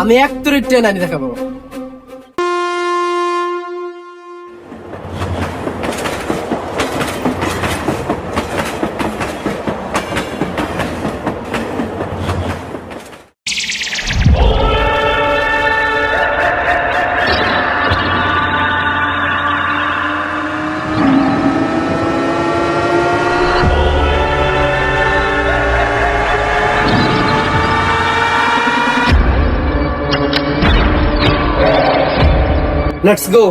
আমি এক তুড়ি ট্রেন আনি দেখাবো। Let's go.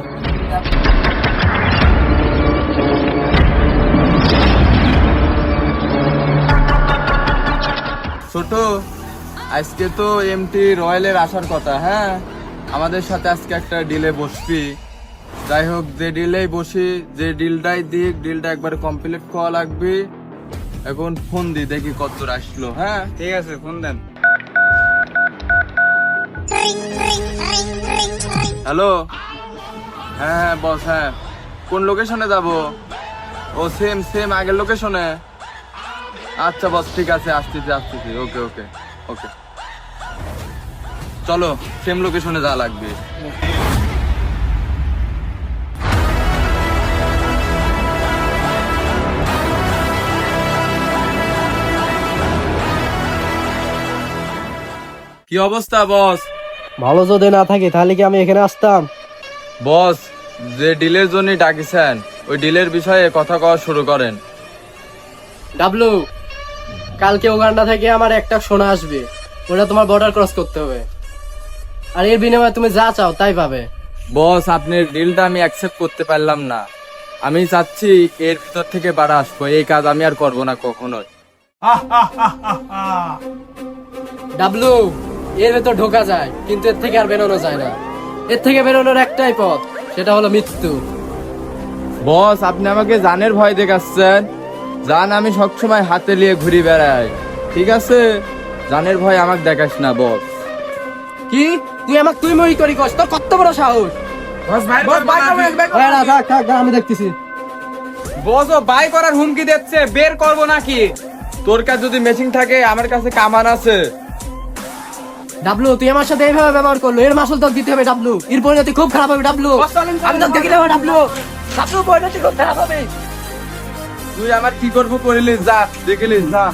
ছোট, আজকে তো এমটি রয়্যালের আসার কথা। হ্যাঁ, আমাদের সাথে আজকে একটা ডিলে বসবি। যাই হোক, যে ডিলেই বসি, যে ডিলটাই দিক, ডিলটা একবার কমপ্লিট করা লাগবে। এখন ফোন দি, দেখি কত দূর আসলো। হ্যাঁ ঠিক আছে, ফোন দেন। হ্যালো। হ্যাঁ বস, হ্যাঁ কোন লোকেশনে যাব? ও সেম সেম আগের লোকেশনে। আচ্ছা বস, ঠিক আছে, আসতেছি। ওকে ওকে ওকে, চলো সেম লোকেশনে যা লাগবে। কি অবস্থা বস? ভালো যদি না থাকে তাহলে কি আমি এখানে আসতাম? বস, যে ডিলের জন্য ডাকিছেন ওই ডিলের বিষয়ে কথা কওয়া শুরু করেন। ডাবলু, কালকে ওগান্ডা থেকে আমার একটা সোনা আসবে, ওটা তোমার বর্ডার ক্রস করতে হবে, আর এর বিনিময়ে তুমি যা চাও তাই পাবে। বস, আপনার ডিলটা আমি অ্যাকসেপ্ট করতে পারলাম না। আমি চাচ্ছি এর ভিতর থেকে বাড়া আসবো। এই কাজ আমি আর করবো না কখনোই। ডাবলু, এর ভেতর ঢোকা যায় কিন্তু এর থেকে আর বেরোনো যায় না। এর থেকে বেরোনোর একটাই পথ, সেটা হলো মৃত্যু। বস, আপনি আমাকে জানের ভয় দেখাচ্ছেন। জান আমি সবসময় হাতে নিয়ে ঘুরি বেড়াই, ঠিক আছে? জানের ভয় আমাকে দেখাস না বস। কি তুই আমাকে তুই মই করি কস? তোর কত বড় সাহস! বস ভাই, আমি দেখতেছি। বস ও বাই করার হুমকি দিচ্ছে, বের করবো নাকি? তোর কাছে যদি মেশিন থাকে, আমার কাছে কামান আছে। ডাবলু, তুই আমার সাথে এইভাবে ব্যবহার করলো, এর মাসুল তোকে দিতে হবে ডাবলু। এর পরিণতি খুব খারাপ হবে ডাবলু। বস, চলেন, চলেন, আমি তোকে দেখে দেবো ডাবলু। ডাবলু, পরিণতি খুব খারাপ হবে। তুই আমার কি করবো করিলিস, যা দেখিলিস, যা।